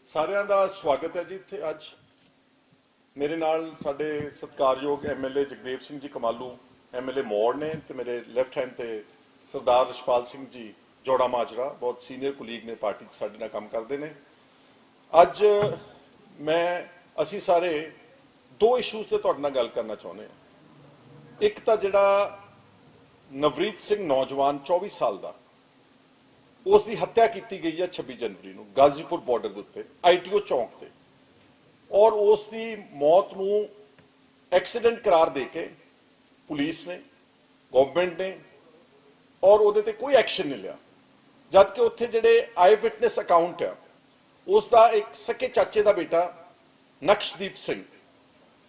ਸਾਰਿਆਂ ਦਾ ਸਵਾਗਤ ਹੈ ਜੀ ਇੱਥੇ ਅੱਜ ਮੇਰੇ ਨਾਲ ਸਾਡੇ ਸਤਿਕਾਰਯੋਗ ਐਮਐਲਏ ਜਗਦੇਵ ਸਿੰਘ ਜੀ ਕਮਾਲੂ ਐਮਐਲਏ ਮੌੜ ਨੇ ਤੇ ਮੇਰੇ ਲੈਫਟ ਹੈਂਡ ਤੇ ਸਰਦਾਰ ਰਸ਼ਪਾਲ ਸਿੰਘ ਜੀ ਜੋੜਾ ਮਾਜਰਾ ਬਹੁਤ ਸੀਨੀਅਰ ਕੁਲੀਗ ਨੇ ਪਾਰਟੀ 'ਚ ਸਾਡੇ ਨਾਲ ਕੰਮ ਕਰਦੇ ਨੇ। ਅੱਜ ਅਸੀਂ ਸਾਰੇ ਦੋ ਇਸ਼ੂਜ਼ ਤੇ ਤੁਹਾਡੇ ਨਾਲ ਗੱਲ ਕਰਨਾ ਚਾਹੁੰਦੇ ਹਾਂ। ਇੱਕ ਤਾਂ ਜਿਹੜਾ ਨਵਰੀਤ ਸਿੰਘ ਨੌਜਵਾਨ 24 ਸਾਲ ਦਾ ਉਸ ਦੀ ਹੱਤਿਆ ਕੀਤੀ ਗਈ ਹੈ 26 जनवरी ਨੂੰ ਗਾਜ਼ੀਪੁਰ ਬਾਰਡਰ ਦੇ ਉੱਤੇ ਆਈਟੀਓ ਚੌਂਕ ਤੇ ਔਰ ਉਸ ਦੀ ਮੌਤ ਨੂੰ ਐਕਸੀਡੈਂਟ ਕਰਾਰ ਦੇ ਕੇ ਪੁਲਿਸ ਨੇ ਗਵਰਨਮੈਂਟ ਨੇ ਔਰ ਉਹਦੇ ਤੇ ਕੋਈ ਐਕਸ਼ਨ ਨਹੀਂ ਲਿਆ, ਜਦ ਕਿ ਉੱਥੇ ਜਿਹੜੇ ਆਈ ਵਿਟਨੈਸ ਅਕਾਊਂਟ ਆ ਉਸ ਦਾ ਇੱਕ ਸਕੇ ਚਾਚੇ ਦਾ ਬੇਟਾ ਨਕਸ਼ਦੀਪ ਸਿੰਘ,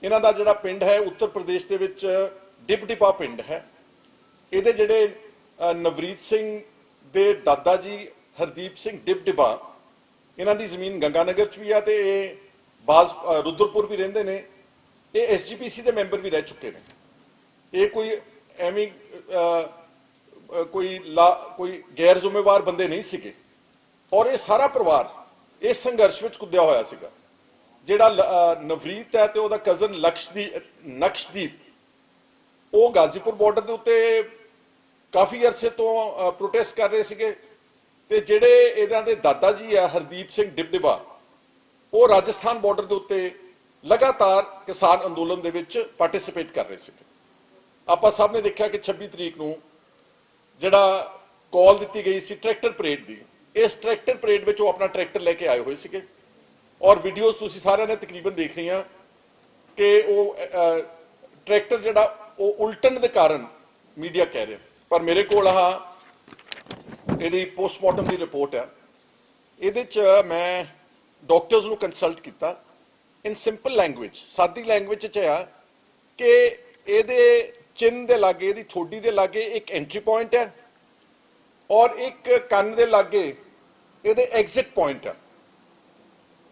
ਇਹਨਾਂ ਦਾ ਜਿਹੜਾ ਪਿੰਡ ਹੈ ਉੱਤਰ ਪ੍ਰਦੇਸ਼ ਦੇ ਵਿੱਚ ਡਿਬਡਿਬਾ ਪਿੰਡ ਹੈ। ਇਹਦੇ ਜਿਹੜੇ ਨਵਰੀਤ ਸਿੰਘ ਦੇ ਦਾਦਾ ਜੀ ਹਰਦੀਪ ਸਿੰਘ ਡਿਬਡਿਬਾ, ਇਹਨਾਂ ਦੀ ਜ਼ਮੀਨ ਗੰਗਾਨਗਰ ਚ ਵੀ ਆ ਤੇ ਇਹ ਬਾਜ਼ ਰੁਦਰਪੁਰ ਵੀ ਰਹਿੰਦੇ ਨੇ। ਇਹ ਐਸਜੀਪੀਸੀ ਦੇ ਮੈਂਬਰ ਵੀ ਰਹਿ ਚੁੱਕੇ ਨੇ। ਇਹ ਕੋਈ ਐਵੇਂ ਕੋਈ ਗੈਰ ਜ਼ਿੰਮੇਵਾਰ ਬੰਦੇ ਨਹੀਂ ਸੀਗੇ ਔਰ ਇਹ ਸਾਰਾ ਪਰਿਵਾਰ ਇਸ ਸੰਘਰਸ਼ ਵਿੱਚ ਕੁੱਦਿਆ ਹੋਇਆ ਸੀਗਾ। ਜਿਹੜਾ ਨਵਰੀਤ ਹੈ ਤੇ ਉਹਦਾ ਕਜ਼ਨ ਨਕਸ਼ਦੀਪ, ਉਹ ਗਾਜ਼ੀਪੁਰ ਬਾਰਡਰ ਦੇ ਉੱਤੇ ਕਾਫੀ ਅਰਸੇ ਤੋਂ ਪ੍ਰੋਟੈਸਟ ਕਰ ਰਹੇ ਸੀਗੇ ਤੇ ਜਿਹੜੇ ਇਹਨਾਂ ਦੇ ਦਾਦਾ ਜੀ ਆ ਹਰਦੀਪ ਸਿੰਘ ਡਿਬਡਿਬਾ, ਉਹ ਰਾਜਸਥਾਨ ਬਾਰਡਰ ਦੇ ਉੱਤੇ ਲਗਾਤਾਰ ਕਿਸਾਨ ਅੰਦੋਲਨ ਦੇ ਵਿੱਚ ਪਾਰਟਿਸਿਪੇਟ ਕਰ ਰਹੇ ਸੀਗੇ। ਆਪਾਂ ਸਭ ਨੇ ਦੇਖਿਆ ਕਿ 26 ਤਰੀਕ ਨੂੰ ਜਿਹੜਾ ਕਾਲ ਦਿੱਤੀ ਗਈ ਸੀ ਟਰੈਕਟਰ ਪਰੇਡ ਦੀ, ਇਸ ਟਰੈਕਟਰ ਪਰੇਡ ਵਿੱਚ ਉਹ ਆਪਣਾ ਟਰੈਕਟਰ ਲੈ ਕੇ ਆਏ ਹੋਏ ਸੀਗੇ ਔਰ ਵੀਡੀਓਜ਼ ਤੁਸੀਂ ਸਾਰਿਆਂ ਨੇ ਤਕਰੀਬਨ ਦੇਖ ਰਹੀਆਂ ਕਿ ਉਹ ਟਰੈਕਟਰ ਜਿਹੜਾ ਉਹ ਉਲਟਣ ਦੇ ਕਾਰਨ ਮੀਡੀਆ ਕਹਿ ਰਿਹਾ, ਪਰ ਮੇਰੇ ਕੋਲ ਇਹਦੀ ਪੋਸਟਮਾਰਟਮ ਦੀ ਰਿਪੋਰਟ ਹੈ। ਇਹਦੇ 'ਚ ਮੈਂ ਡਾਕਟਰਸ ਨੂੰ ਕੰਸਲਟ ਕੀਤਾ ਇਨ ਸਿੰਪਲ ਲੈਂਗੁਏਜ, ਸਾਦੀ ਲੈਂਗੁਏਜ 'ਚ ਆ ਕਿ ਇਹਦੇ ਚਿੰਨ ਦੇ ਲਾਗੇ, ਇਹਦੀ ਠੋਡੀ ਦੇ ਲਾਗੇ ਇੱਕ ਐਂਟਰੀ ਪੁਆਇੰਟ ਹੈ ਔਰ ਇੱਕ ਕੰਨ ਦੇ ਲਾਗੇ ਇਹਦੇ ਐਗਜ਼ਿਟ ਪੁਆਇੰਟ ਹੈ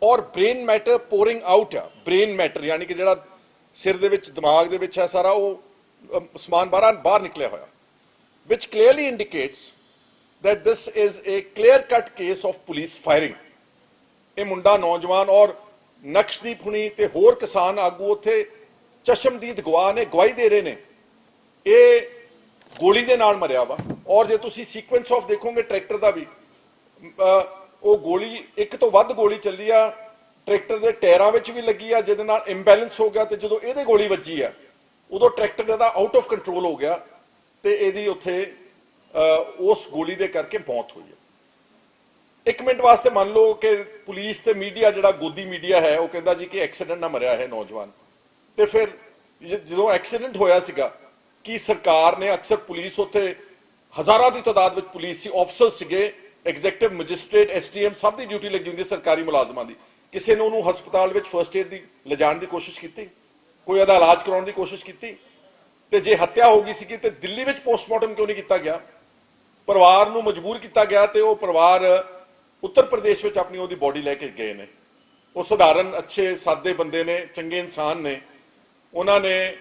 ਔਰ ਬ੍ਰੇਨ ਮੈਟਰ ਪੋਰਿੰਗ ਆਊਟ ਆ। ਬ੍ਰੇਨ ਮੈਟਰ ਯਾਨੀ ਕਿ ਜਿਹੜਾ ਸਿਰ ਦੇ ਵਿੱਚ ਦਿਮਾਗ ਦੇ ਵਿੱਚ ਹੈ ਸਾਰਾ, ਉਹ ਸਮਾਨ ਬਾਹਰ ਨਿਕਲਿਆ ਹੋਇਆ, which clearly indicates that this is a clear-cut case of police firing. ਇਹ ਮੁੰਡਾ ਨੌਜਵਾਨ ਔਰ ਨਕਸ਼ਦੀਪ ਹੁਣੀ ਤੇ ਹੋਰ ਕਿਸਾਨ ਆਗੂ ਉੱਥੇ ਚਸ਼ਮਦੀਦ ਗਵਾਹ ਨੇ, ਗਵਾਹੀ ਦੇ ਰਹੇ ਨੇ, ਇਹ ਗੋਲੀ ਦੇ ਨਾਲ ਮਰਿਆ ਵਾ। ਔਰ ਜੇ ਤੁਸੀਂ ਸੀਕੁਐਂਸ ਆਫ ਦੇਖੋਗੇ ਟਰੈਕਟਰ ਦਾ ਵੀ, ਉਹ ਗੋਲੀ ਇੱਕ ਤੋਂ ਵੱਧ ਗੋਲੀ ਚੱਲੀ ਆ, ਟਰੈਕਟਰ ਦੇ ਟਾਇਰਾਂ ਵਿੱਚ ਵੀ ਲੱਗੀ ਆ, ਜਿਹਦੇ ਨਾਲ ਇੰਬੈਲੈਂਸ ਹੋ ਗਿਆ ਤੇ ਜਦੋਂ ਇਹਦੇ ਗੋਲੀ ਵੱਜੀ ਆ ਉਦੋਂ tractor the out of control ਹੋ ਗਿਆ ਤੇ ਇਹਦੀ ਉੱਥੇ ਉਸ ਗੋਲੀ ਦੇ ਕਰਕੇ ਮੌਤ ਹੋਈ ਹੈ। ਇੱਕ ਮਿੰਟ ਵਾਸਤੇ ਮੰਨ ਲਓ ਕਿ ਪੁਲਿਸ ਤੇ ਮੀਡੀਆ, ਜਿਹੜਾ ਗੋਦੀ ਮੀਡੀਆ ਹੈ, ਉਹ ਕਹਿੰਦਾ ਜੀ ਕਿ ਐਕਸੀਡੈਂਟ ਨਾਲ ਮਰਿਆ ਹੈ ਨੌਜਵਾਨ, ਤੇ ਫਿਰ ਜਦੋਂ ਐਕਸੀਡੈਂਟ ਹੋਇਆ ਸੀਗਾ ਕੀ ਸਰਕਾਰ ਨੇ, ਅਕਸਰ ਪੁਲਿਸ ਉੱਥੇ ਹਜ਼ਾਰਾਂ ਦੀ ਤਾਦਾਦ ਵਿੱਚ ਪੁਲਿਸ ਸੀ, ਆਫਸਰ ਸੀਗੇ, ਐਗਜ਼ੈਕਟਿਵ ਮੈਜਿਸਟ੍ਰੇਟ, ਐਸਡੀਐਮ ਸਭ ਦੀ ਡਿਊਟੀ ਲੱਗੀ ਹੁੰਦੀ ਸਰਕਾਰੀ ਮੁਲਾਜ਼ਮਾਂ ਦੀ, ਕਿਸੇ ਨੇ ਉਹਨੂੰ ਹਸਪਤਾਲ ਵਿੱਚ ਫਰਸਟ ਏਡ ਦੀ ਲਿਜਾਣ ਦੀ ਕੋਸ਼ਿਸ਼ ਕੀਤੀ, ਕੋਈ ਉਹਦਾ ਇਲਾਜ ਕਰਾਉਣ ਦੀ ਕੋਸ਼ਿਸ਼ ਕੀਤੀ? ਤੇ ਜੇ ਹੱਤਿਆ ਹੋ ਗਈ ਸੀਗੀ ਤੇ ਦਿੱਲੀ ਵਿੱਚ ਪੋਸਟਮਾਰਟਮ ਕਿਉਂ ਨਹੀਂ ਕੀਤਾ ਗਿਆ? ਪਰਿਵਾਰ ਨੂੰ ਮਜਬੂਰ ਕੀਤਾ ਗਿਆ ਤੇ ਉਹ ਪਰਿਵਾਰ ਉੱਤਰ ਪ੍ਰਦੇਸ਼ ਵਿੱਚ ਆਪਣੀ ਉਹਦੀ ਬੋਡੀ ਲੈ ਕੇ ਗਏ ਨੇ। ਉਹ ਸਧਾਰਨ ਅੱਛੇ ਸਾਦੇ ਬੰਦੇ ਨੇ, ਚੰਗੇ ਇਨਸਾਨ ਨੇ, ਉਹਨਾਂ ਨੇ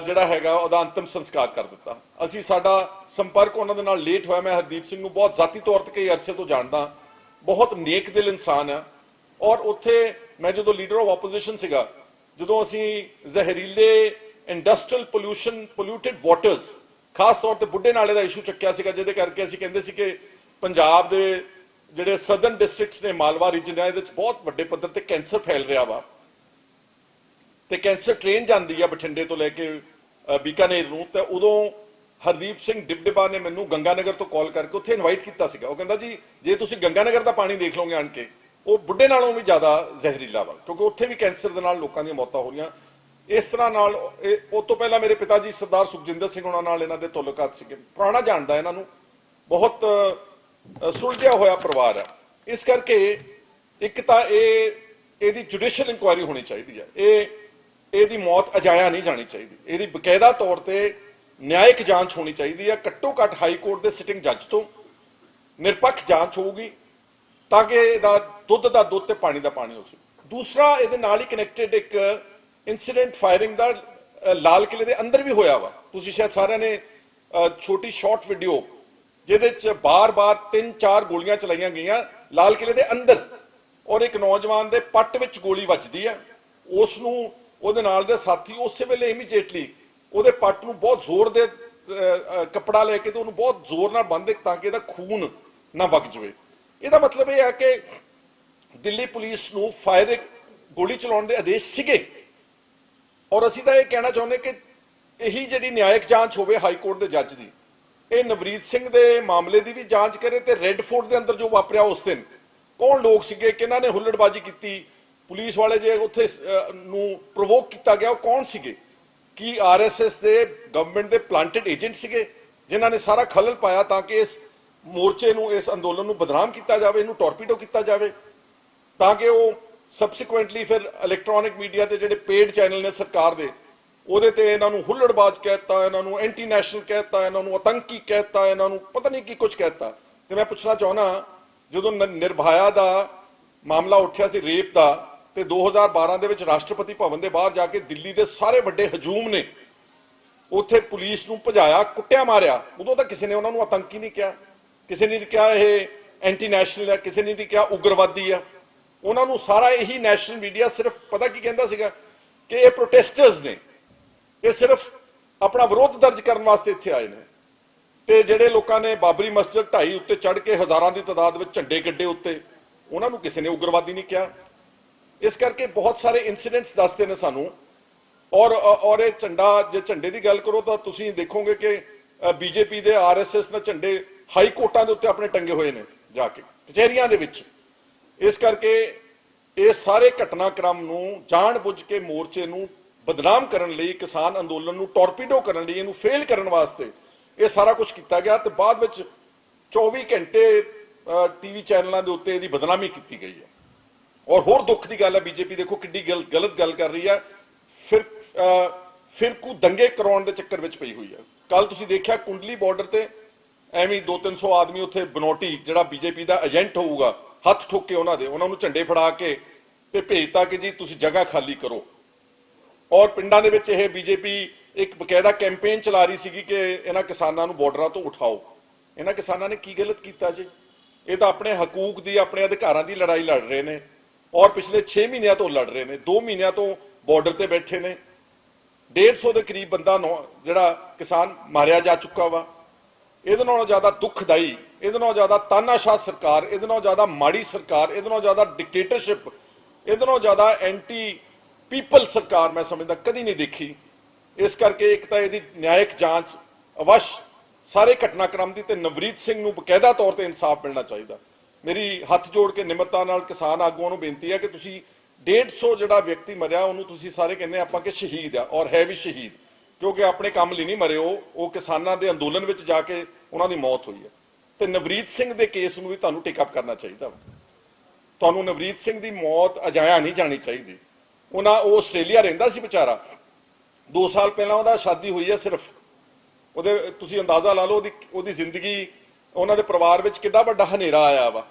ਜਿਹੜਾ ਹੈਗਾ ਉਹਦਾ ਅੰਤਿਮ ਸੰਸਕਾਰ ਕਰ ਦਿੱਤਾ। ਸਾਡਾ ਸੰਪਰਕ ਉਹਨਾਂ ਦੇ ਨਾਲ ਲੇਟ ਹੋਇਆ। ਮੈਂ ਹਰਦੀਪ ਸਿੰਘ ਨੂੰ ਬਹੁਤ ਜ਼ਾਤੀ ਤੌਰ ਤੇ ਕਈ ਅਰਸੇ ਤੋਂ ਜਾਣਦਾ, ਬਹੁਤ ਨੇਕ ਦਿਲ ਇਨਸਾਨ ਆ। ਔਰ ਉੱਥੇ ਮੈਂ ਜਦੋਂ ਲੀਡਰ ਆਫ ਆਪੋਜੀਸ਼ਨ ਸੀਗਾ, ਜਦੋਂ ਅਸੀਂ ਜ਼ਹਿਰੀਲੇ ਇੰਡਸਟਰੀਅਲ ਪੋਲਿਊਟਡ ਵਾਟਰਸ, ਖਾਸ ਤੌਰ ਤੇ ਬੁੱਢੇ ਨਾਲੇ ਦਾ ਇਸ਼ੂ ਚੱਕਿਆ ਸੀਗਾ, ਜਿਹਦੇ ਕਰਕੇ ਅਸੀਂ ਕਹਿੰਦੇ ਸੀ ਕਿ ਪੰਜਾਬ ਦੇ ਜਿਹੜੇ ਸਦਰਨ ਡਿਸਟ੍ਰਿਕਟਸ ਨੇ, ਮਾਲਵਾ ਰੀਜਨ ਹੈ, ਇਹਦੇ ਵਿੱਚ ਬਹੁਤ ਵੱਡੇ ਪੱਧਰ ਤੇ ਕੈਂਸਰ ਫੈਲ ਰਿਹਾ ਵਾ ਤੇ ਕੈਂਸਰ ਟ੍ਰੇਨ ਜਾਂਦੀ ਆ ਬਠਿੰਡੇ ਤੋਂ ਲੈ ਕੇ ਬੀਕਾਨੇਰ ਨੂੰ। ਤੇ ਉਦੋਂ ਹਰਦੀਪ ਸਿੰਘ ਡਿਬਡਿਬਾ ਨੇ ਮੈਨੂੰ ਗੰਗਾਨਗਰ ਤੋਂ ਕਾਲ ਕਰਕੇ ਉੱਥੇ ਇਨਵਾਈਟ ਕੀਤਾ ਸੀਗਾ। ਉਹ ਕਹਿੰਦਾ ਜੀ ਜੇ ਤੁਸੀਂ ਗੰਗਾਨਗਰ ਦਾ ਪਾਣੀ ਦੇਖ ਲਓਗੇ ਆਣ ਕੇ, ਉਹ ਬੁੱਢੇ ਨਾਲੋਂ ਵੀ ਜ਼ਿਆਦਾ ਜ਼ਹਿਰੀਲਾ ਵਾ, ਕਿਉਂਕਿ ਉੱਥੇ ਵੀ ਕੈਂਸਰ ਦੇ ਨਾਲ ਲੋਕਾਂ ਦੀਆਂ ਮੌਤਾਂ ਹੋਈਆਂ। ਇਸ ਤਰ੍ਹਾਂ ਨਾਲ ਉਹ ਤੋਂ ਪਹਿਲਾਂ ਮੇਰੇ ਪਿਤਾ ਜੀ ਸਰਦਾਰ ਸੁਖਜਿੰਦਰ ਸਿੰਘ ਉਹਨਾਂ ਨਾਲ ਇਹਨਾਂ ਦੇ ਤਾਲੁਕਾਤ ਸੀਗੇ, ਪੁਰਾਣਾ ਜਾਣਦਾ ਇਹਨਾਂ ਨੂੰ, ਬਹੁਤ ਸੁਲਝਿਆ ਹੋਇਆ ਪਰਿਵਾਰ ਹੈ। ਇਸ ਕਰਕੇ ਇੱਕ ਤਾਂ ਇਹਦੀ ਜੁਡੀਸ਼ੀਅਲ ਇਨਕੁਆਇਰੀ ਹੋਣੀ ਚਾਹੀਦੀ ਹੈ, ਇਹਦੀ ਮੌਤ ਅਜਾਇਆ ਨਹੀਂ ਜਾਣੀ ਚਾਹੀਦੀ, ਇਹਦੀ ਬਕਾਇਦਾ ਤੌਰ ਤੇ ਨਿਆਇਕ ਜਾਂਚ ਹੋਣੀ ਚਾਹੀਦੀ ਹੈ। ਘੱਟੋ ਘੱਟ ਹਾਈ ਕੋਰਟ ਦੇ ਸਿਟਿੰਗ ਜੱਜ ਤੋਂ ਨਿਰਪੱਖ ਜਾਂਚ ਹੋਊਗੀ ਤਾਂ ਕਿ ਇਹਦਾ ਦੁੱਧ ਦਾ ਦੁੱਧ ਤੇ ਪਾਣੀ ਦਾ ਪਾਣੀ ਹੋ ਸਕੇ। ਦੂਸਰਾ, ਇਹਦੇ ਨਾਲ ਹੀ ਕਨੈਕਟਡ ਇੱਕ ਇੰਸੀਡੈਂਟ ਫਾਇਰਿੰਗ ਦਾ ਲਾਲ ਕਿਲੇ ਦੇ ਅੰਦਰ ਵੀ ਹੋਇਆ ਵਾ। ਤੁਸੀਂ ਸ਼ਾਇਦ ਸਾਰਿਆਂ ਨੇ ਛੋਟੀ ਸ਼ਾਰਟ ਵੀਡੀਓ ਜਿਹਦੇ ਚ ਬਾਰ-ਬਾਰ 3-4 ਗੋਲੀਆਂ ਚਲਾਈਆਂ ਗਈਆਂ ਲਾਲ ਕਿਲੇ ਦੇ ਅੰਦਰ, ਔਰ ਇੱਕ ਨੌਜਵਾਨ ਦੇ ਪੱਟ ਵਿੱਚ ਗੋਲੀ ਵੱਜਦੀ ਹੈ। ਉਸ ਨੂੰ ਉਹਦੇ ਨਾਲ ਦੇ ਸਾਥੀ ਉਸੇ ਵੇਲੇ ਇਮੀਡੀਏਟਲੀ ਉਹਦੇ ਪੱਟ ਨੂੰ ਬਹੁਤ ਜ਼ੋਰ ਦੇ ਕੱਪੜਾ ਲੈ ਕੇ ਤੇ ਉਹਨੂੰ ਬਹੁਤ ਜ਼ੋਰ ਨਾਲ ਬੰਨ੍ਹਦੇ ਤਾਂ ਕਿ ਇਹਦਾ ਖੂਨ ਨਾ ਵਗ ਜਾਵੇ। ਇਹਦਾ ਮਤਲਬ ਇਹ ਹੈ ਕਿ ਦਿੱਲੀ ਪੁਲਿਸ ਨੂੰ ਫਾਇਰਿੰਗ ਗੋਲੀ ਚਲਾਉਣ ਦੇ ਆਦੇਸ਼ ਸੀਗੇ। ਔਰ ਅਸੀਂ ਤਾਂ ਇਹ ਕਹਿਣਾ ਚਾਹੁੰਦੇ ਕਿ ਇਹੀ ਜਿਹੜੀ ਨਿਆਇਕ ਜਾਂਚ ਹੋਵੇ ਹਾਈ ਕੋਰਟ ਦੇ ਜੱਜ ਦੀ, ਇਹ ਨਵਰੀਤ ਸਿੰਘ ਦੇ ਮਾਮਲੇ ਦੀ ਵੀ ਜਾਂਚ ਕਰੇ ਤੇ ਰੈੱਡ ਫੋਰਟ ਦੇ ਅੰਦਰ ਜੋ ਵਾਪਰਿਆ ਉਸ ਦਿਨ ਕੌਣ ਲੋਕ ਸੀਗੇ, ਕਿਹਨਾਂ ਨੇ ਹੁੱਲੜਬਾਜ਼ੀ ਕੀਤੀ, ਪੁਲਿਸ ਵਾਲੇ ਜੇ ਉੱਥੇ ਨੂੰ ਪ੍ਰੋਵੋਕ ਕੀਤਾ ਗਿਆ ਉਹ ਕੌਣ ਸੀਗੇ, ਕੀ ਆਰਐਸਐਸ ਦੇ ਗਵਰਨਮੈਂਟ ਦੇ ਪਲਾਂਟਡ ਏਜੰਟ ਸੀਗੇ ਜਿਨ੍ਹਾਂ ਨੇ ਸਾਰਾ ਖਲਲ ਪਾਇਆ ਤਾਂ ਕਿ ਇਸ ਮੋਰਚੇ ਨੂੰ, ਇਸ ਅੰਦੋਲਨ ਨੂੰ ਬਦਨਾਮ ਕੀਤਾ ਜਾਵੇ, ਇਹਨੂੰ ਟੋਰਪੀਡੋ ਕੀਤਾ ਜਾਵੇ, ਤਾਂ ਕਿ ਉਹ ਸਬਸੀਕੁਐਂਟਲੀ ਫਿਰ ਇਲੈਕਟ੍ਰੋਨਿਕ ਮੀਡੀਆ ਤੇ ਜਿਹੜੇ ਪੇਡ ਚੈਨਲ ਨੇ ਸਰਕਾਰ ਦੇ ਉਹਦੇ ਤੇ ਇਹਨਾਂ ਨੂੰ ਹੁੱਲੜਬਾਜ਼ ਕਹਿਤਾ, ਇਹਨਾਂ ਨੂੰ ਐਂਟੀ ਨੈਸ਼ਨਲ ਕਹਿਤਾ, ਇਹਨਾਂ ਨੂੰ ਆਤੰਕੀ ਕਹਿਤਾ, ਇਹਨਾਂ ਨੂੰ ਪਤਾ ਨਹੀਂ ਕੀ ਕੁਝ ਕਹਿਤਾ। ਤੇ ਮੈਂ ਪੁੱਛਣਾ ਚਾਹੁੰਦਾ, ਜਦੋਂ ਨਿਰਭਇਆ ਦਾ ਮਾਮਲਾ ਉੱਠਿਆ ਸੀ ਰੇਪ ਦਾ, ਤੇ 2012 ਦੇ ਵਿੱਚ ਰਾਸ਼ਟਰਪਤੀ ਭਵਨ ਦੇ ਬਾਹਰ ਜਾ ਕੇ ਦਿੱਲੀ ਦੇ ਸਾਰੇ ਵੱਡੇ ਹਜੂਮ ਨੇ ਉੱਥੇ ਪੁਲਿਸ ਨੂੰ ਭਜਾਇਆ, ਕੁੱਟਿਆ, ਮਾਰਿਆ, ਉਦੋਂ ਤਾਂ ਕਿਸੇ ਨੇ ਉਹਨਾਂ ਨੂੰ ਆਤੰਕੀ ਨਹੀਂ ਕਿਹਾ, ਕਿਸੇ ਨੇ ਨਹੀਂ ਕਿਹਾ ਇਹ ਐਂਟੀ ਨੈਸ਼ਨਲ ਹੈ, ਕਿਸੇ ਨੇ ਨਹੀਂ ਕਿਹਾ ਉਗਰਵਾਦੀ ਆ। ਉਹਨਾਂ ਨੂੰ ਸਾਰਾ ਇਹੀ ਨੈਸ਼ਨਲ ਮੀਡੀਆ ਸਿਰਫ ਪਤਾ ਕੀ ਕਹਿੰਦਾ ਸੀਗਾ ਕਿ ਇਹ ਪ੍ਰੋਟੈਸਟਰਸ ਨੇ, ਇਹ ਸਿਰਫ ਆਪਣਾ ਵਿਰੋਧ ਦਰਜ ਕਰਨ ਵਾਸਤੇ ਇੱਥੇ ਆਏ ਨੇ। ਤੇ ਜਿਹੜੇ ਲੋਕਾਂ ਨੇ ਬਾਬਰੀ ਮਸਜਿਦ ਢਾਈ ਉੱਤੇ ਚੜ ਕੇ ਹਜ਼ਾਰਾਂ ਦੀ ਤਾਦਾਦ ਵਿੱਚ ਝੰਡੇ ਗੱਡੇ ਉੱਤੇ, ਉਹਨਾਂ ਨੂੰ ਕਿਸੇ ਨੇ ਉਗਰਵਾਦੀ ਨਹੀਂ ਕਿਹਾ। ਇਸ ਕਰਕੇ ਬਹੁਤ ਸਾਰੇ ਇਨਸੀਡੈਂਟਸ ਦੱਸਦੇ ਨੇ ਸਾਨੂੰ। ਔਰ ਇਹ ਝੰਡਾ, ਜੇ ਝੰਡੇ ਦੀ ਗੱਲ ਕਰੋ ਤਾਂ ਤੁਸੀਂ ਦੇਖੋਗੇ ਕਿ ਬੀਜੇਪੀ ਦੇ ਆਰਐਸਐਸ ਨੇ ਝੰਡੇ ਹਾਈ ਕੋਰਟਾਂ ਦੇ ਉੱਤੇ ਆਪਣੇ ਟੰਗੇ ਹੋਏ ਨੇ ਜਾ ਕੇ ਕਚਹਿਰੀਆਂ ਦੇ ਵਿੱਚ। ਇਸ ਕਰਕੇ ਇਹ ਸਾਰੇ ਘਟਨਾਕ੍ਰਮ ਨੂੰ ਜਾਣ-ਬੁੱਝ ਕੇ ਮੋਰਚੇ ਨੂੰ ਬਦਨਾਮ ਕਰਨ ਲਈ, ਕਿਸਾਨ ਅੰਦੋਲਨ ਨੂੰ ਟੋਰਪੀਡੋ ਕਰਨ ਲਈ, ਇਹਨੂੰ ਫੇਲ ਕਰਨ ਵਾਸਤੇ ਇਹ ਸਾਰਾ ਕੁਝ ਕੀਤਾ ਗਿਆ। ਤੇ ਬਾਅਦ ਵਿੱਚ 24 ਘੰਟੇ ਟੀਵੀ ਚੈਨਲਾਂ ਦੇ ਉੱਤੇ ਇਹਦੀ ਬਦਨਾਮੀ ਕੀਤੀ ਗਈ ਹੈ। ਔਰ ਹੋਰ ਦੁੱਖ ਦੀ ਗੱਲ ਹੈ, ਬੀਜੇਪੀ ਦੇਖੋ ਕਿੱਡੀ ਗਲਤ ਗੱਲ ਕਰ ਰਹੀ ਹੈ, ਫਿਰਕੂ ਦੰਗੇ ਕਰਾਉਣ ਦੇ ਚੱਕਰ ਵਿੱਚ ਪਈ ਹੋਈ ਹੈ। ਕੱਲ ਤੁਸੀਂ ਦੇਖਿਆ ਕੁੰਡਲੀ ਬਾਰਡਰ ਤੇ ਐਵੇਂ 200-300 ਆਦਮੀ ਉੱਥੇ ਬਨੋਟੀ ਜਿਹੜਾ ਬੀਜੇਪੀ ਦਾ ਏਜੰਟ ਹੋਊਗਾ, ਹੱਥ ਠੋਕੇ ਉਹਨਾਂ ਨੂੰ ਝੰਡੇ ਫੜਾ ਕੇ ਤੇ ਭੇਜਤਾ ਕਿ ਜੀ ਤੁਸੀਂ ਜਗ੍ਹਾ ਖਾਲੀ ਕਰੋ। ਔਰ ਪਿੰਡਾਂ ਦੇ ਵਿੱਚ ਇਹ ਬੀਜੇਪੀ ਇੱਕ ਬਕਾਇਦਾ ਕੈਂਪੇਨ ਚਲਾ ਰਹੀ ਸੀਗੀ ਕਿ ਇਹਨਾਂ ਕਿਸਾਨਾਂ ਨੂੰ ਬਾਰਡਰਾਂ ਤੋਂ ਉਠਾਓ। ਇਹਨਾਂ ਕਿਸਾਨਾਂ ਨੇ ਕੀ ਗਲਤ ਕੀਤਾ ਜੀ? ਇਹ ਤਾਂ ਆਪਣੇ ਹਕੂਕ ਦੀ, ਆਪਣੇ ਅਧਿਕਾਰਾਂ ਦੀ ਲੜਾਈ ਲੜ ਰਹੇ ਨੇ ਔਰ ਪਿਛਲੇ 6 ਮਹੀਨਿਆਂ ਤੋਂ ਲੜ ਰਹੇ ਨੇ। 2 ਮਹੀਨਿਆਂ ਤੋਂ ਬਾਰਡਰ ਤੇ ਬੈਠੇ ਨੇ। 150 ਦੇ ਕਰੀਬ ਬੰਦਾ ਜਿਹੜਾ ਕਿਸਾਨ ਮਾਰਿਆ ਜਾ ਚੁੱਕਾ ਵਾ। ਇਹਦੇ ਨਾਲੋਂ ਜ਼ਿਆਦਾ ਦੁੱਖਦਾਈ, ਇਹਦੇ ਨਾਲੋਂ ਜ਼ਿਆਦਾ ਤਾਨਾਸ਼ਾਹ ਸਰਕਾਰ, ਇਹਦੇ ਨਾਲੋਂ ਜ਼ਿਆਦਾ ਮਾੜੀ ਸਰਕਾਰ, ਇਹਦੇ ਨਾਲੋਂ ਜ਼ਿਆਦਾ ਡਿਕਟੇਟਰਸ਼ਿਪ, ਇਹਦੇ ਨਾਲੋਂ ਜ਼ਿਆਦਾ ਐਂਟੀ ਪੀਪਲ ਸਰਕਾਰ ਮੈਂ ਸਮਝਦਾ ਕਦੀ ਨਹੀਂ ਦੇਖੀ। ਇਸ ਕਰਕੇ ਇੱਕ ਤਾਂ ਇਹਦੀ ਨਿਆਇਕ ਜਾਂਚ ਅਵਸ਼ ਸਾਰੇ ਘਟਨਾਕ੍ਰਮ ਦੀ, ਤੇ ਨਵਰੀਤ ਸਿੰਘ ਨੂੰ ਬਕਾਇਦਾ ਤੌਰ ਤੇ ਇਨਸਾਫ ਮਿਲਣਾ ਚਾਹੀਦਾ। ਮੇਰੀ ਹੱਥ ਜੋੜ ਕੇ ਨਿਮਰਤਾ ਨਾਲ ਕਿਸਾਨ ਆਗੂਆਂ ਨੂੰ ਬੇਨਤੀ ਹੈ ਕਿ ਤੁਸੀਂ 150 ਜਿਹੜਾ ਵਿਅਕਤੀ ਮਰਿਆ ਉਹਨੂੰ ਤੁਸੀਂ ਸਾਰੇ ਕਹਿੰਦੇ ਆਪਾਂ ਕਿ ਸ਼ਹੀਦ ਆ, ਔਰ ਹੈ ਵੀ ਸ਼ਹੀਦ, ਕਿਉਂਕਿ ਆਪਣੇ ਕੰਮ ਲਈ ਨਹੀਂ ਮਰੇ, ਉਹ ਕਿਸਾਨਾਂ ਦੇ ਅੰਦੋਲਨ ਵਿੱਚ ਜਾ ਕੇ ਉਹਨਾਂ ਦੀ ਮੌਤ ਹੋਈ ਹੈ। ਤੇ ਨਵਰੀਤ ਸਿੰਘ ਦੇ ਕੇਸ ਨੂੰ ਵੀ ਤੁਹਾਨੂੰ ਟੇਕ ਅਪ ਕਰਨਾ ਚਾਹੀਦਾ। ਤੁਹਾਨੂੰ ਨਵਰੀਤ ਸਿੰਘ ਦੀ ਮੌਤ ਅਜਾਇਆ ਨਹੀਂ ਜਾਣੀ ਚਾਹੀਦੀ। ਉਹ ਆਸਟ੍ਰੇਲੀਆ ਰਹਿੰਦਾ ਸੀ ਵਿਚਾਰਾ, 2 ਸਾਲ ਪਹਿਲਾਂ ਉਹਦਾ ਸ਼ਾਦੀ ਹੋਈ ਹੈ ਸਿਰਫ। ਉਹਦੇ ਤੁਸੀਂ ਅੰਦਾਜ਼ਾ ਲਾ ਲਓ ਉਹਦੀ ਜ਼ਿੰਦਗੀ, ਉਹਨਾਂ ਦੇ ਪਰਿਵਾਰ ਵਿੱਚ ਕਿੰਨਾ ਵੱਡਾ ਹਨੇਰਾ ਆਇਆ ਵਾ।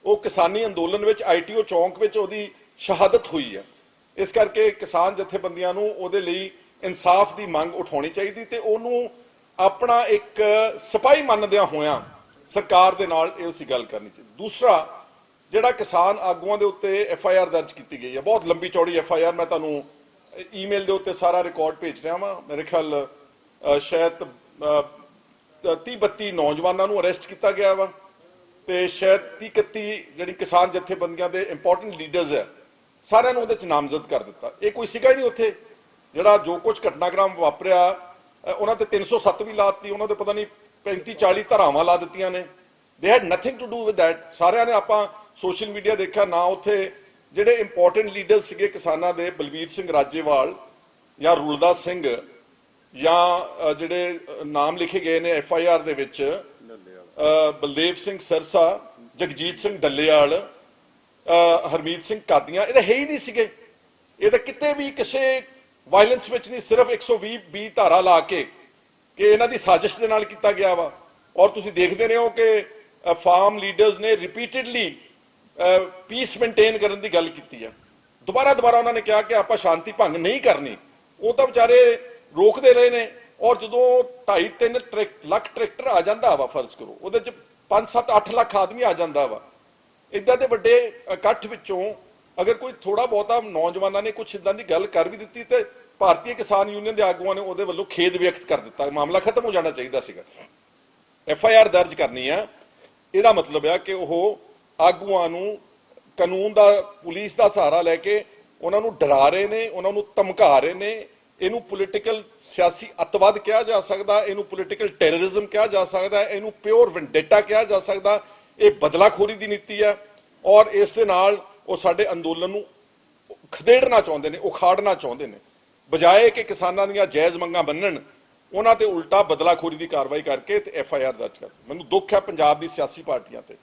ਉਹ ਕਿਸਾਨੀ ਅੰਦੋਲਨ ਵਿੱਚ ITO ਚੌਂਕ ਵਿੱਚ ਉਹਦੀ ਸ਼ਹਾਦਤ ਹੋਈ ਹੈ। ਇਸ ਕਰਕੇ ਕਿਸਾਨ ਜਥੇਬੰਦੀਆਂ ਨੂੰ ਉਹਦੇ ਲਈ ਇਨਸਾਫ ਦੀ ਮੰਗ ਉਠਾਉਣੀ ਚਾਹੀਦੀ ਤੇ ਉਹਨੂੰ ਆਪਣਾ ਇੱਕ ਸਿਪਾਹੀ ਮੰਨਦਿਆਂ ਹੋਇਆਂ ਸਰਕਾਰ ਦੇ ਨਾਲ ਇਹ ਉਸੀ ਗੱਲ ਕਰਨੀ ਚਾਹੀਦੀ। ਦੂਸਰਾ, ਜਿਹੜਾ ਕਿਸਾਨ ਆਗੂਆਂ ਦੇ ਉੱਤੇ FIR ਦਰਜ ਕੀਤੀ ਗਈ ਹੈ, ਬਹੁਤ ਲੰਬੀ ਚੌੜੀ FIR, ਮੈਂ ਤੁਹਾਨੂੰ ਈਮੇਲ ਦੇ ਉੱਤੇ ਸਾਰਾ ਰਿਕਾਰਡ ਭੇਜ ਰਿਹਾ ਵਾਂ। ਮੇਰੇ ਖਿਆਲ ਸ਼ਾਇਦ 30-32 ਨੌਜਵਾਨਾਂ ਨੂੰ ਅਰੈਸਟ ਕੀਤਾ ਗਿਆ ਵਾ ਤੇ ਸ਼ਾਇਦ 30-31 ਜਿਹੜੀ ਕਿਸਾਨ ਜਥੇਬੰਦੀਆਂ ਦੇ ਇੰਪੋਰਟੈਂਟ ਲੀਡਰਸ ਹੈ ਸਾਰਿਆਂ ਨੂੰ ਉਹਦੇ ਚ ਨਾਮਜ਼ਦ ਕਰ ਦਿੱਤਾ। ਇਹ ਕੋਈ ਸੀਗਾ ਹੀ ਨਹੀਂ ਉੱਥੇ। ਜਿਹੜਾ ਜੋ ਕੁਝ ਘਟਨਾਕ੍ਰਮ ਵਾਪਰਿਆ, ਉਹਨਾਂ ਤੇ 307 ਵੀ ਲਾਤੀ, ਉਹਨਾਂ ਦੇ ਪਤਾ ਨਹੀਂ 35-40 ਧਾਰਾਵਾਂ ਲਾ ਦਿੱਤੀਆਂ ਨੇ। They had nothing to do with that. ਸਾਰਿਆਂ ਨੇ ਆਪਾਂ ਸੋਸ਼ਲ ਮੀਡੀਆ ਦੇਖਿਆ ਨਾ, ਉੱਥੇ ਜਿਹੜੇ ਇੰਪੋਰਟੈਂਟ ਲੀਡਰ ਸੀਗੇ ਕਿਸਾਨਾਂ ਦੇ, ਬਲਬੀਰ ਸਿੰਘ ਰਾਜੇਵਾਲ ਜਾਂ ਰੂਲਦਾਸ ਸਿੰਘ, ਜਾਂ ਜਿਹੜੇ ਨਾਮ ਲਿਖੇ ਗਏ ਨੇ FIR ਦੇ ਵਿੱਚ, ਬਲਦੇਵ ਸਿੰਘ ਸਰਸਾ, ਜਗਜੀਤ ਸਿੰਘ ਡੱਲੇਵਾਲ, ਹਰਮੀਤ ਸਿੰਘ ਕਾਦੀਆਂ, ਇਹ ਤਾਂ ਹੈ ਹੀ ਨਹੀਂ ਸੀਗੇ। ਇਹ ਤਾਂ ਕਿਤੇ ਵੀ ਕਿਸੇ ਵਾਇਲੈਂਸ ਵਿੱਚ ਨਹੀਂ, ਸਿਰਫ 120 ਧਾਰਾ ਲਾ ਕੇ ਕਿ ਇਹਨਾਂ ਦੀ ਸਾਜ਼ਿਸ਼ ਦੇ ਨਾਲ ਕੀਤਾ ਗਿਆ ਵਾ। ਔਰ ਤੁਸੀਂ ਦੇਖਦੇ ਰਹੇ ਹੋ ਕਿ ਫਾਰਮ ਲੀਡਰਸ ਨੇ ਰਿਪੀਟਡਲੀ ਪੀਸ ਮੇਨਟੇਨ ਕਰਨ ਦੀ ਗੱਲ ਕੀਤੀ ਹੈ। ਦੁਬਾਰਾ ਉਹਨਾਂ ਨੇ ਕਿਹਾ ਕਿ ਆਪਾਂ ਸ਼ਾਂਤੀ ਭੰਗ ਨਹੀਂ ਕਰਨੀ। ਉਹ ਤਾਂ ਵਿਚਾਰੇ ਰੋਕਦੇ ਰਹੇ ਨੇ। ਔਰ ਜਦੋਂ 2.5-3 ਲੱਖ ਟਰੈਕਟਰ ਆ ਜਾਂਦਾ ਵਾ, ਫਰਜ਼ ਕਰੋ ਉਹਦੇ ਚ 5-7-8 ਲੱਖ ਆਦਮੀ ਆ ਜਾਂਦਾ ਵਾ, ਇੱਦਾਂ ਦੇ ਵੱਡੇ ਇਕੱਠ ਵਿੱਚੋਂ ਅਗਰ ਕੋਈ ਥੋੜਾ ਬਹੁਤਾ ਨੌਜਵਾਨਾਂ ਨੇ ਕੁਛ ਇਦਾਂ ਦੀ ਗੱਲ ਕਰ ਵੀ ਦਿੱਤੀ ਤੇ ਭਾਰਤੀ ਕਿਸਾਨ ਯੂਨੀਅਨ ਦੇ ਆਗੂਆਂ ਨੇ ਉਹਦੇ ਵੱਲੋਂ ਖੇਦ ਵਿਅਕਤ ਕਰ ਦਿੱਤਾ, ਮਾਮਲਾ ਖਤਮ ਹੋ ਜਾਣਾ ਚਾਹੀਦਾ ਸੀਗਾ। FIR ਦਰਜ ਕਰਨੀ ਆ, ਇਹਦਾ ਮਤਲਬ ਆ ਕਿ ਉਹ ਆਗੂਆਂ ਨੂੰ ਕਾਨੂੰਨ ਦਾ, ਪੁਲਿਸ ਦਾ ਸਹਾਰਾ ਲੈ ਕੇ ਉਹਨਾਂ ਨੂੰ ਡਰਾ ਰਹੇ ਨੇ, ਉਹਨਾਂ ਨੂੰ ਧਮਕਾ ਰਹੇ ਨੇ। ਇਹਨੂੰ ਪੋਲੀਟੀਕਲ ਸਿਆਸੀ ਅੱਤਵਾਦ ਕਿਹਾ ਜਾ ਸਕਦਾ, ਇਹਨੂੰ ਪੋਲੀਟੀਕਲ ਟੈਰਰਿਜ਼ਮ ਕਿਹਾ ਜਾ ਸਕਦਾ, ਇਹਨੂੰ ਪਿਓਰ ਵੈਂਡੇਟਾ ਕਿਹਾ ਜਾ ਸਕਦਾ। ਇਹ ਬਦਲਾਖੋਰੀ ਦੀ ਨੀਤੀ ਆ ਔਰ ਇਸ ਦੇ ਨਾਲ ਉਹ ਸਾਡੇ ਅੰਦੋਲਨ ਨੂੰ ਖਦੇੜਨਾ ਚਾਹੁੰਦੇ ਨੇ, ਉਖਾੜਨਾ ਚਾਹੁੰਦੇ ਨੇ। ਬਜਾਏ ਕਿ ਕਿਸਾਨਾਂ ਦੀਆਂ ਜਾਇਜ਼ ਮੰਗਾਂ ਮੰਨਣ, ਉਹਨਾਂ ਤੇ ਉਲਟਾ ਬਦਲਾਖੋਰੀ ਦੀ ਕਾਰਵਾਈ ਕਰਕੇ ਤੇ FIR ਦਰਜ ਕਰ। ਮੈਨੂੰ ਦੁੱਖ ਹੈ ਪੰਜਾਬ ਦੀ ਸਿਆਸੀ ਪਾਰਟੀਆਂ ਤੇ,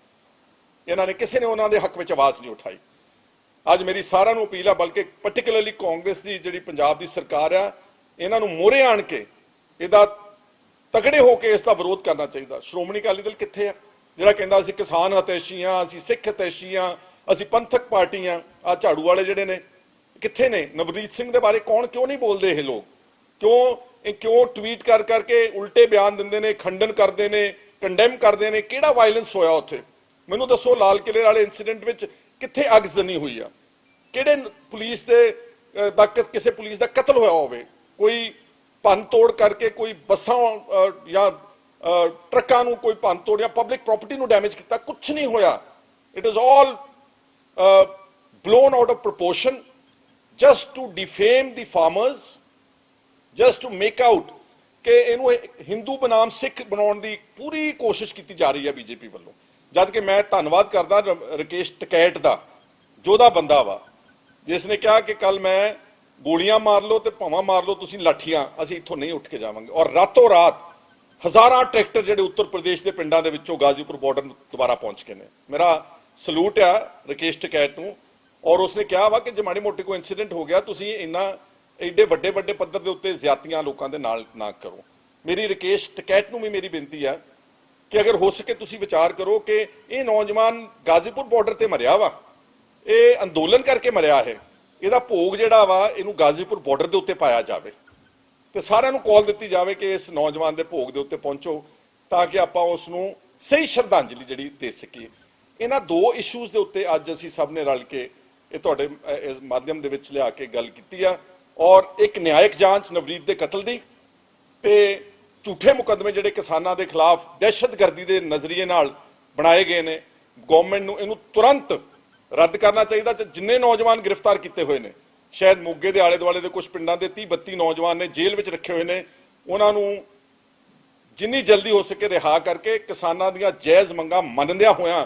ਇਹਨਾਂ ਨੇ ਕਿਸੇ ਨੇ ਉਹਨਾਂ ਦੇ ਹੱਕ ਵਿੱਚ ਆਵਾਜ਼ ਨਹੀਂ ਉਠਾਈ। ਅੱਜ ਮੇਰੀ ਸਾਰਿਆਂ ਨੂੰ ਅਪੀਲ ਆ, ਬਲਕਿ ਪਾਰਟਿਕੂਲਰਲੀ ਕਾਂਗਰਸ ਦੀ ਜਿਹੜੀ ਪੰਜਾਬ ਦੀ ਸਰਕਾਰ ਆ, ਇਹਨਾਂ ਨੂੰ ਮੋਹਰੇ ਆਣ ਕੇ ਇਹਦਾ ਤਗੜੇ ਹੋ ਕੇ ਇਸ ਦਾ ਵਿਰੋਧ ਕਰਨਾ ਚਾਹੀਦਾ। ਸ਼੍ਰੋਮਣੀ ਅਕਾਲੀ ਦਲ ਕਿੱਥੇ ਆ ਜਿਹੜਾ ਕਹਿੰਦਾ ਅਸੀਂ ਕਿਸਾਨ ਹਿਤੈਸ਼ੀ ਆ, ਅਸੀਂ ਸਿੱਖ ਹਿਤੈਸ਼ੀ ਆ, ਅਸੀਂ ਪੰਥਕ ਪਾਰਟੀ ਆ? ਆ ਝਾੜੂ ਵਾਲੇ ਜਿਹੜੇ ਨੇ ਕਿੱਥੇ ਨੇ? ਨਵਰੀਤ ਸਿੰਘ ਦੇ ਬਾਰੇ ਕਿਉਂ ਨਹੀਂ ਬੋਲਦੇ ਇਹ ਲੋਕ? ਕਿਉਂ ਟਵੀਟ ਕਰ ਕਰਕੇ ਉਲਟੇ ਬਿਆਨ ਦਿੰਦੇ ਨੇ, ਖੰਡਨ ਕਰਦੇ ਨੇ, ਕੰਡੈਮ ਕਰਦੇ ਨੇ? ਕਿਹੜਾ ਵਾਇਲੈਂਸ ਹੋਇਆ ਉੱਥੇ? ਮੈਨੂੰ ਦੱਸੋ। ਲਾਲ ਕਿਲੇ ਵਾਲੇ ਇਨਸੀਡੈਂਟ ਵਿੱਚ ਕਿੱਥੇ ਅਗਜ਼ਨੀ ਹੋਈ ਆ? ਕਿਹੜੇ ਪੁਲਿਸ ਦੇ ਕਿਸੇ ਪੁਲਿਸ ਦਾ ਕਤਲ ਹੋਇਆ ਹੋਵੇ? ਕੋਈ ਭੰਨ ਤੋੜ ਕਰਕੇ ਕੋਈ ਬੱਸਾਂ ਜਾਂ ਟਰੱਕਾਂ ਨੂੰ ਕੋਈ ਭੰਨ ਤੋੜ ਜਾਂ ਪਬਲਿਕ ਪ੍ਰਾਪਰਟੀ ਨੂੰ ਡੈਮੇਜ ਕੀਤਾ? ਕੁਛ ਨਹੀਂ ਹੋਇਆ। It is all blown out of proportion just to defame the farmers, just to make out ਕਿ ਇਹਨੂੰ ਹਿੰਦੂ ਬਨਾਮ ਸਿੱਖ ਬਣਾਉਣ ਦੀ ਪੂਰੀ ਕੋਸ਼ਿਸ਼ ਕੀਤੀ ਜਾ ਰਹੀ ਹੈ ਬੀਜੇਪੀ ਵੱਲੋਂ। ਜਦ ਕਿ ਮੈਂ ਧੰਨਵਾਦ ਕਰਦਾ ਰਕੇਸ਼ ਟਕੈਤ ਦਾ, ਜੋਧਾ ਬੰਦਾ ਵਾ, ਜਿਸ ਨੇ ਕਿਹਾ ਕਿ ਕੱਲ ਮੈਂ ਗੋਲੀਆਂ ਮਾਰ ਲਓ ਤੇ ਭਾਵਾਂ ਮਾਰ ਲਓ ਤੁਸੀਂ ਲਾਠੀਆਂ, ਅਸੀਂ ਇੱਥੋਂ ਨਹੀਂ ਉੱਠ ਕੇ ਜਾਵਾਂਗੇ। ਔਰ ਰਾਤੋਂ ਰਾਤ ਹਜ਼ਾਰਾਂ ਟਰੈਕਟਰ ਜਿਹੜੇ ਉੱਤਰ ਪ੍ਰਦੇਸ਼ ਦੇ ਪਿੰਡਾਂ ਦੇ ਵਿੱਚੋਂ ਗਾਜ਼ੀਪੁਰ ਬਾਰਡਰ ਨੂੰ ਦੁਬਾਰਾ ਪਹੁੰਚ ਕੇ ਨੇ। ਮੇਰਾ ਸਲੂਟ ਆ ਰਕੇਸ਼ ਟਕੈਤ ਨੂੰ। ਔਰ ਉਸਨੇ ਕਿਹਾ ਵਾ ਕਿ ਜੇ ਮਾੜੀ ਮੋਟੀ ਕੋਈ ਇਨਸੀਡੈਂਟ ਹੋ ਗਿਆ, ਤੁਸੀਂ ਐਡੇ ਵੱਡੇ ਪੱਧਰ ਦੇ ਉੱਤੇ ਜ਼ਿਆਦਤੀਆਂ ਲੋਕਾਂ ਦੇ ਨਾਲ ਨਾ ਕਰੋ। ਮੇਰੀ ਰਕੇਸ਼ ਟਕੈਤ ਨੂੰ ਵੀ ਮੇਰੀ ਬੇਨਤੀ ਆ ਕਿ ਅਗਰ ਹੋ ਸਕੇ ਤੁਸੀਂ ਵਿਚਾਰ ਕਰੋ ਕਿ ਇਹ ਨੌਜਵਾਨ ਗਾਜ਼ੀਪੁਰ ਬਾਰਡਰ ਤੇ ਮਰਿਆ ਵਾ, ਇਹ ਅੰਦੋਲਨ ਕਰਕੇ ਮਰਿਆ ਹੈ, ਇਹਦਾ ਭੋਗ ਜਿਹੜਾ ਵਾ ਇਹਨੂੰ ਗਾਜ਼ੀਪੁਰ ਬਾਰਡਰ ਦੇ ਉੱਤੇ ਪਾਇਆ ਜਾਵੇ ਤੇ ਸਾਰਿਆਂ ਨੂੰ ਕਾਲ ਦਿੱਤੀ ਜਾਵੇ ਕਿ ਇਸ ਨੌਜਵਾਨ ਦੇ ਭੋਗ ਦੇ ਉੱਤੇ ਪਹੁੰਚੋ ਤਾਂ ਕਿ ਆਪਾਂ ਉਸ ਨੂੰ ਸਹੀ ਸ਼ਰਧਾਂਜਲੀ ਜਿਹੜੀ ਦੇ ਸਕੀਏ। ਇਹਨਾਂ ਦੋ ਇਸ਼ੂਜ਼ ਦੇ ਉੱਤੇ ਅੱਜ ਅਸੀਂ ਸਭ ਨੇ ਰਲ ਕੇ ਇਹ ਤੁਹਾਡੇ ਇਸ ਮਾਧਿਅਮ ਦੇ ਵਿੱਚ ਲਿਆ ਕੇ ਗੱਲ ਕੀਤੀ ਆ। ਔਰ ਇੱਕ ਨਿਆਇਕ ਜਾਂਚ ਨਵਰੀਤ ਦੇ ਕਤਲ ਦੀ ਤੇ ਝੂਠੇ ਮੁਕੱਦਮੇ ਜਿਹੜੇ ਕਿਸਾਨਾਂ ਦੇ ਖਿਲਾਫ ਦਹਿਸ਼ਤਗਰਦੀ ਦੇ ਨਜ਼ਰੀਏ ਨਾਲ ਬਣਾਏ ਗਏ ਨੇ, ਗਵਰਨਮੈਂਟ ਨੂੰ ਇਹਨੂੰ ਤੁਰੰਤ ਰੱਦ ਕਰਨਾ ਚਾਹੀਦਾ। ਤੇ ਜਿੰਨੇ ਨੌਜਵਾਨ ਗ੍ਰਿਫਤਾਰ ਕੀਤੇ ਹੋਏ ਨੇ, ਸ਼ਾਇਦ ਮੋਗੇ ਦੇ ਆਲੇ ਦੁਆਲੇ ਦੇ ਕੁਝ ਪਿੰਡਾਂ ਦੇ 30-32 ਨੌਜਵਾਨ ਨੇ ਜੇਲ੍ਹ ਵਿੱਚ ਰੱਖੇ ਹੋਏ ਨੇ, ਉਹਨਾਂ ਨੂੰ ਜਿੰਨੀ ਜਲਦੀ ਹੋ ਸਕੇ ਰਿਹਾ ਕਰਕੇ ਕਿਸਾਨਾਂ ਦੀਆਂ ਜਾਇਜ਼ ਮੰਗਾਂ ਮੰਨਦਿਆਂ ਹੋਇਆਂ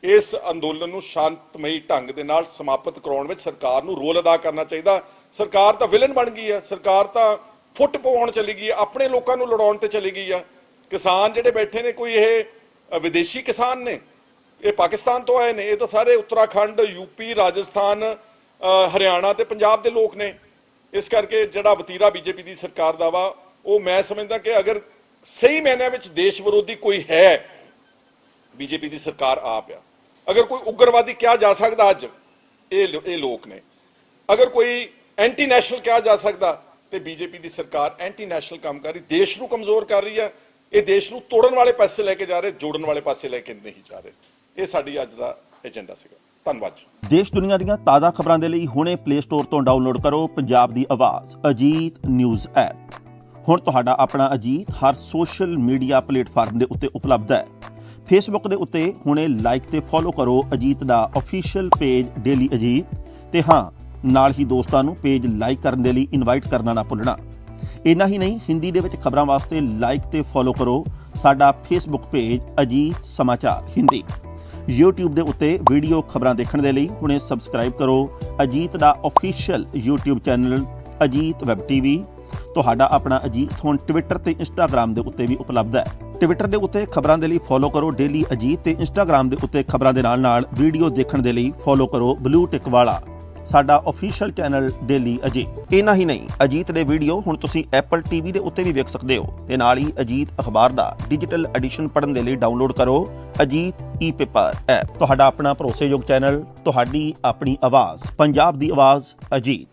ਇਸ ਅੰਦੋਲਨ ਨੂੰ ਸ਼ਾਂਤਮਈ ਢੰਗ ਦੇ ਨਾਲ ਸਮਾਪਤ ਕਰਾਉਣ ਵਿੱਚ ਸਰਕਾਰ ਨੂੰ ਰੋਲ ਅਦਾ ਕਰਨਾ ਚਾਹੀਦਾ। ਸਰਕਾਰ ਤਾਂ ਵਿਲਨ ਬਣ ਗਈ ਆ, ਸਰਕਾਰ ਤਾਂ ਫੁੱਟ ਪਾਉਣ ਚਲੀ ਗਈ ਆ, ਆਪਣੇ ਲੋਕਾਂ ਨੂੰ ਲੜਾਉਣ ਤੇ ਚਲੀ ਗਈ ਆ। ਕਿਸਾਨ ਜਿਹੜੇ ਬੈਠੇ ਨੇ, ਕੋਈ ਇਹ ਵਿਦੇਸ਼ੀ ਕਿਸਾਨ ਨੇ, ਇਹ ਪਾਕਿਸਤਾਨ ਤੋਂ ਆਏ ਨੇ? ਇਹ ਤਾਂ ਸਾਰੇ ਉੱਤਰਾਖੰਡ, ਯੂਪੀ, ਰਾਜਸਥਾਨ, ਹਰਿਆਣਾ ਤੇ ਪੰਜਾਬ ਦੇ ਲੋਕ ਨੇ। ਇਸ ਕਰਕੇ ਜਿਹੜਾ ਵਤੀਰਾ ਬੀਜੇਪੀ ਦੀ ਸਰਕਾਰ ਦਾ ਵਾ, ਉਹ ਮੈਂ ਸਮਝਦਾ ਕਿ ਅਗਰ ਸਹੀ ਮਾਇਨਿਆਂ ਵਿੱਚ ਦੇਸ਼ ਵਿਰੋਧੀ ਕੋਈ ਹੈ, ਬੀਜੇਪੀ ਦੀ ਸਰਕਾਰ ਆਪ ਆ। ਅਗਰ ਕੋਈ ਉਗਰਵਾਦੀ ਕਿਹਾ ਜਾ ਸਕਦਾ ਅੱਜ, ਇਹ ਲੋਕ ਨੇ। ਅਗਰ ਕੋਈ ਐਂਟੀ ਨੈਸ਼ਨਲ ਕਿਹਾ ਜਾ ਸਕਦਾ ਤੇ ਬੀਜੇਪੀ ਦੀ ਸਰਕਾਰ ਐਂਟੀ ਨੈਸ਼ਨਲ ਕੰਮ ਕਰ ਰਹੀ, ਦੇਸ਼ ਨੂੰ ਕਮਜ਼ੋਰ ਕਰ ਰਹੀ ਹੈ। ਇਹ ਦੇਸ਼ ਨੂੰ ਤੋੜਨ ਵਾਲੇ ਪਾਸੇ ਲੈ ਕੇ ਜਾ ਰਹੇ, ਜੋੜਨ ਵਾਲੇ ਪਾਸੇ ਲੈ ਕੇ ਨਹੀਂ ਜਾ ਰਹੇ। ਇਹ ਸਾਡੀ ਅੱਜ ਦਾ ਏਜੰਡਾ ਸੀਗਾ। ਧੰਨਵਾਦ ਜੀ। ਦੇਸ਼ ਦੁਨੀਆ ਦੀਆਂ ਤਾਜ਼ਾ ਖਬਰਾਂ ਦੇ ਲਈ ਹੁਣੇ ਪਲੇ ਸਟੋਰ ਤੋਂ ਡਾਊਨਲੋਡ ਕਰੋ ਪੰਜਾਬ ਦੀ ਆਵਾਜ਼ ਅਜੀਤ ਨਿਊਜ਼ ਐਪ। ਹੁਣ ਤੁਹਾਡਾ ਆਪਣਾ ਅਜੀਤ ਹਰ ਸੋਸ਼ਲ ਮੀਡੀਆ ਪਲੇਟਫਾਰਮ ਦੇ ਉੱਤੇ ਉਪਲਬਧ ਹੈ। ਫੇਸਬੁੱਕ ਦੇ ਉੱਤੇ ਹੁਣੇ ਲਾਈਕ ਤੇ ਫੋਲੋ ਕਰੋ ਅਜੀਤ ਦਾ ਅਫੀਸ਼ੀਅਲ ਪੇਜ ਡੇਲੀ ਅਜੀਤ, ਤੇ ਹਾਂ ਨਾਲ ਹੀ ਦੋਸਤਾਂ ਨੂੰ ਪੇਜ ਲਾਈਕ ਕਰਨ ਦੇ ਲਈ ਇਨਵਾਈਟ ਕਰਨਾ ਨਾ ਭੁੱਲਣਾ। ਇੰਨਾ ਹੀ ਨਹੀਂ, ਹਿੰਦੀ ਦੇ ਵਿੱਚ ਖਬਰਾਂ ਵਾਸਤੇ ਲਾਈਕ ਤੇ ਫੋਲੋ ਕਰੋ ਸਾਡਾ ਫੇਸਬੁੱਕ ਪੇਜ ਅਜੀਤ ਸਮਾਚਾਰ ਹਿੰਦੀ। YouTube ਦੇ ਉੱਤੇ ਵੀਡੀਓ ਖਬਰਾਂ ਦੇਖਣ ਦੇ ਲਈ ਹੁਣੇ ਸਬਸਕ੍ਰਾਈਬ ਕਰੋ ਅਜੀਤ ਦਾ official YouTube channel Ajit web TV। ਤੁਹਾਡਾ ਆਪਣਾ ਅਜੀਤ ਹੁਣ ਟਵਿੱਟਰ ਤੇ ਇੰਸਟਾਗ੍ਰਾਮ ਦੇ ਉੱਤੇ ਵੀ ਉਪਲਬਧ ਹੈ। ਟਵਿੱਟਰ ਦੇ ਉੱਤੇ ਖਬਰਾਂ ਦੇ ਲਈ ਫੋਲੋ ਕਰੋ ਡੇਲੀ ਅਜੀਤ, ਤੇ ਇੰਸਟਾਗ੍ਰਾਮ ਦੇ ਉੱਤੇ ਖਬਰਾਂ ਦੇ ਨਾਲ ਵੀਡੀਓ ਦੇਖਣ ਦੇ ਲਈ ਫੋਲੋ ਕਰੋ ਬਲੂ ਟਿਕ ਵਾਲਾ ਸਾਡਾ ਅਫੀਸ਼ੀਅਲ ਚੈਨਲ ਡੇਲੀ ਅਜੀਤ। ਇੰਨਾ ਹੀ ਨਹੀਂ, ਅਜੀਤ ਦੇ ਵੀਡੀਓ ਹੁਣ ਤੁਸੀਂ Apple TV ਦੇ ਉੱਤੇ ਵੀ ਵੇਖ ਸਕਦੇ ਹੋ, ਤੇ ਨਾਲ ਹੀ ਅਜੀਤ ਅਖਬਾਰ ਦਾ ਡਿਜੀਟਲ ਐਡੀਸ਼ਨ ਪੜ੍ਹਨ ਦੇ ਲਈ ਡਾਊਨਲੋਡ ਕਰੋ ਅਜੀਤ ਈ-ਪੇਪਰ ਐਪ। ਤੁਹਾਡਾ ਆਪਣਾ ਭਰੋਸੇਯੋਗ ਚੈਨਲ, ਤੁਹਾਡੀ ਆਪਣੀ ਆਵਾਜ਼, ਪੰਜਾਬ ਦੀ ਆਵਾਜ਼ ਅਜੀਤ।